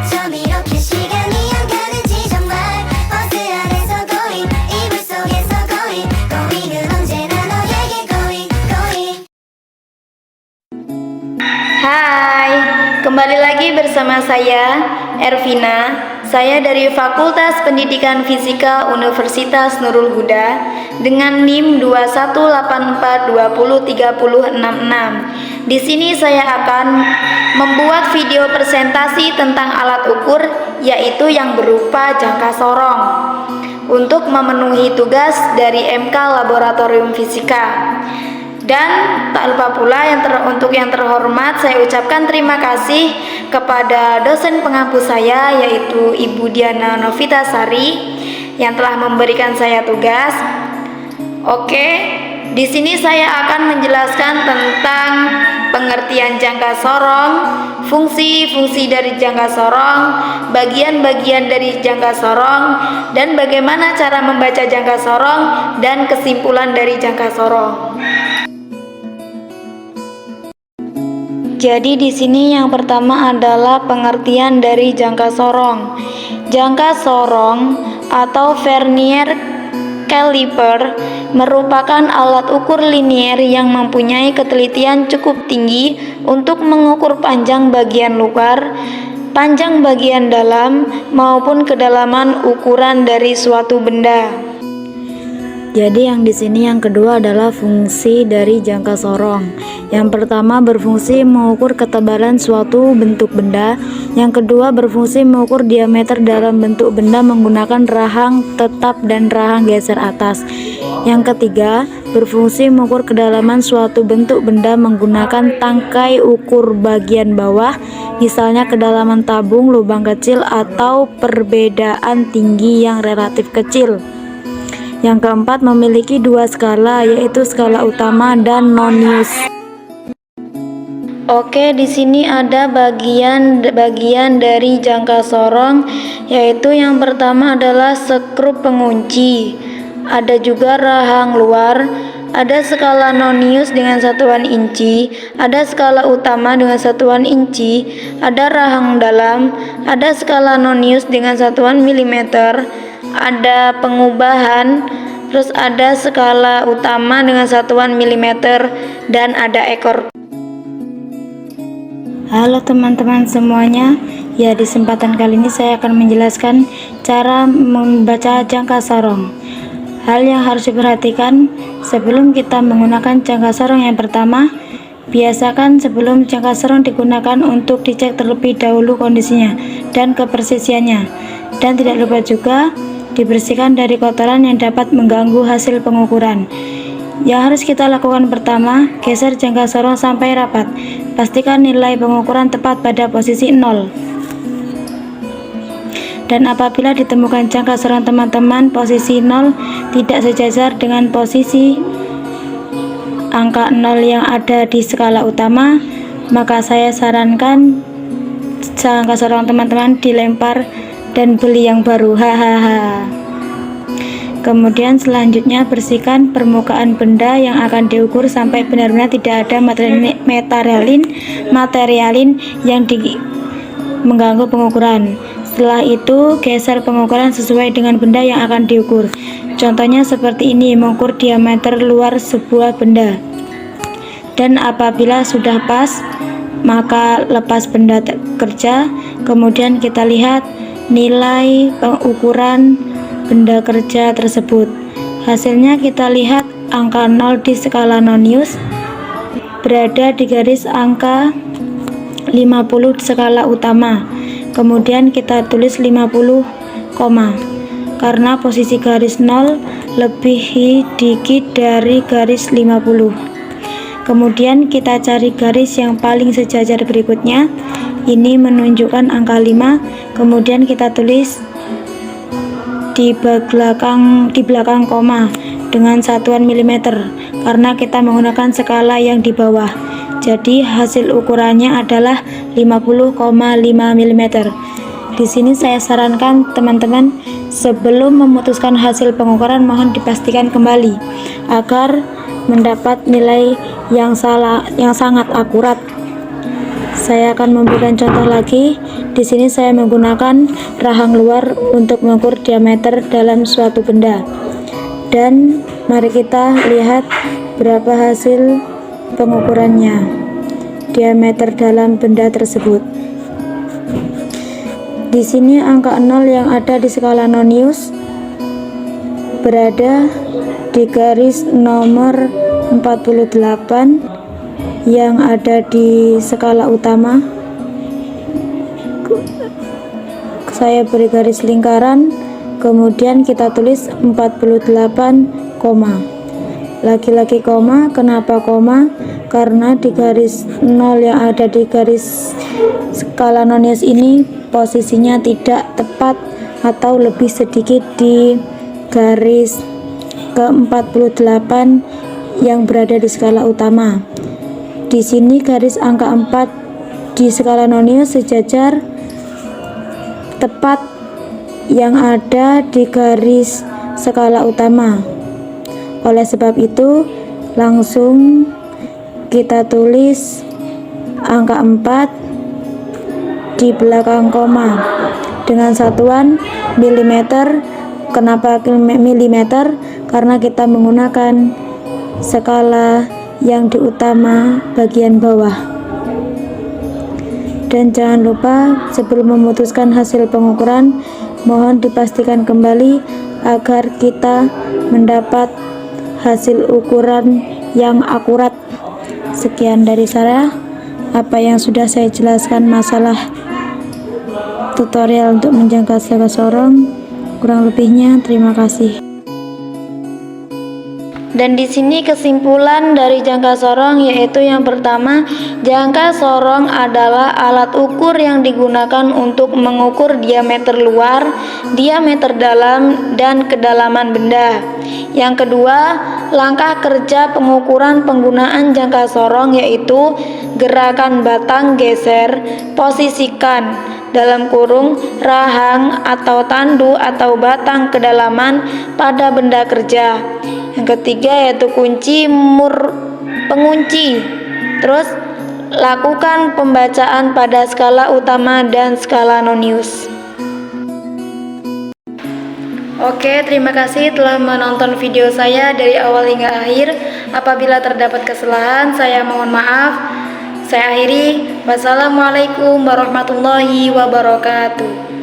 처음 이렇게 시간이 안 가는지 정말 버스 안에서 going 이불 속에서 going은 언제나 너에게 going. Hai, kembali lagi bersama saya, Ervina. Saya dari Fakultas Pendidikan Fisika Universitas Nurul Huda dengan NIM 2184203066. Di sini saya akan membuat video presentasi tentang alat ukur, yaitu yang berupa jangka sorong, untuk memenuhi tugas dari MK Laboratorium Fisika. Dan tak lupa pula untuk yang terhormat, saya ucapkan terima kasih kepada dosen pengampu saya, yaitu Ibu Diana Novitasari, yang telah memberikan saya tugas. Oke, di sini saya akan menjelaskan tentang pengertian jangka sorong, fungsi-fungsi dari jangka sorong, bagian-bagian dari jangka sorong, dan bagaimana cara membaca jangka sorong dan kesimpulan dari jangka sorong. Jadi di sini yang pertama adalah pengertian dari jangka sorong. Jangka sorong atau vernier caliper merupakan alat ukur linier yang mempunyai ketelitian cukup tinggi untuk mengukur panjang bagian luar, panjang bagian dalam, maupun kedalaman ukuran dari suatu benda. Jadi yang di sini yang kedua adalah fungsi dari jangka sorong. Yang pertama berfungsi mengukur ketebalan suatu bentuk benda. Yang kedua berfungsi mengukur diameter dalam bentuk benda menggunakan rahang tetap dan rahang geser atas. Yang ketiga berfungsi mengukur kedalaman suatu bentuk benda menggunakan tangkai ukur bagian bawah, misalnya kedalaman tabung, lubang kecil, atau perbedaan tinggi yang relatif kecil. Yang keempat memiliki dua skala, yaitu skala utama dan nonius. Oke, di sini ada bagian dari jangka sorong, yaitu yang pertama adalah skrup pengunci, ada juga rahang luar, ada skala nonius dengan satuan inci, ada skala utama dengan satuan inci, ada rahang dalam, ada skala nonius dengan satuan milimeter, ada pengubahan, terus ada skala utama dengan satuan milimeter, dan ada ekor. Halo teman-teman semuanya, ya di kesempatan kali ini saya akan menjelaskan cara membaca jangka sorong. Hal yang harus diperhatikan sebelum kita menggunakan jangka sorong, yang pertama, biasakan sebelum jangka sorong digunakan untuk dicek terlebih dahulu kondisinya dan kepresisiannya, dan tidak lupa juga dibersihkan dari kotoran yang dapat mengganggu hasil pengukuran. Yang harus kita lakukan pertama, geser jangka sorong sampai rapat. Pastikan nilai pengukuran tepat pada posisi 0. Dan apabila ditemukan jangka sorong teman-teman posisi 0 tidak sejajar dengan posisi angka 0 yang ada di skala utama, maka saya sarankan jangka sorong teman-teman dilempar dan beli yang baru. Hahaha. Kemudian selanjutnya bersihkan permukaan benda yang akan diukur sampai benar-benar tidak ada materialin yang mengganggu pengukuran. Setelah itu geser pengukuran sesuai dengan benda yang akan diukur. Contohnya seperti ini, mengukur diameter luar sebuah benda. Dan apabila sudah pas, maka lepas benda kerja. Kemudian kita lihat nilai pengukuran benda kerja tersebut. Hasilnya kita lihat angka 0 di skala nonius berada di garis angka 50 di skala utama. Kemudian kita tulis 50, karena posisi garis 0 lebih dikit dari garis 50. Kemudian kita cari garis yang paling sejajar berikutnya. Ini menunjukkan angka 5. Kemudian kita tulis di belakang koma dengan satuan milimeter, karena kita menggunakan skala yang di bawah. Jadi hasil ukurannya adalah 50,5 mm. Di sini saya sarankan teman-teman sebelum memutuskan hasil pengukuran mohon dipastikan kembali agar mendapat nilai yang sangat akurat. Saya akan memberikan contoh lagi. Di sini saya menggunakan rahang luar untuk mengukur diameter dalam suatu benda. Dan mari kita lihat berapa hasil pengukurannya. Diameter dalam benda tersebut. Di sini angka 0 yang ada di skala Nonius berada di garis nomor 48 yang ada di skala utama. Saya beri garis lingkaran, kemudian kita tulis 48, lagi-lagi koma. Kenapa koma? Karena di garis 0 yang ada di garis skala Nonius ini posisinya tidak tepat atau lebih sedikit di garis ke-48 yang berada di skala utama. Di sini garis angka 4 di skala Nonius sejajar tepat yang ada di garis skala utama. Oleh sebab itu, langsung kita tulis angka 4 di belakang koma dengan satuan milimeter. Kenapa milimeter? Karena kita menggunakan skala yang di utama bagian bawah. Dan jangan lupa sebelum memutuskan hasil pengukuran, mohon dipastikan kembali agar kita mendapat hasil ukuran yang akurat. Sekian dari saya, apa yang sudah saya jelaskan masalah tutorial untuk menjangka jangka sorong. Kurang lebihnya terima kasih. Dan di sini kesimpulan dari jangka sorong yaitu yang pertama, jangka sorong adalah alat ukur yang digunakan untuk mengukur diameter luar, diameter dalam, dan kedalaman benda. Yang kedua, langkah kerja pengukuran penggunaan jangka sorong yaitu gerakan batang geser, posisikan dalam kurung rahang atau tandu atau batang kedalaman pada benda kerja. Yang ketiga yaitu pengunci. Terus lakukan pembacaan pada skala utama dan skala Nonius. Oke, terima kasih telah menonton video saya dari awal hingga akhir. Apabila terdapat kesalahan, saya mohon maaf. Saya akhiri. Wassalamualaikum warahmatullahi wabarakatuh.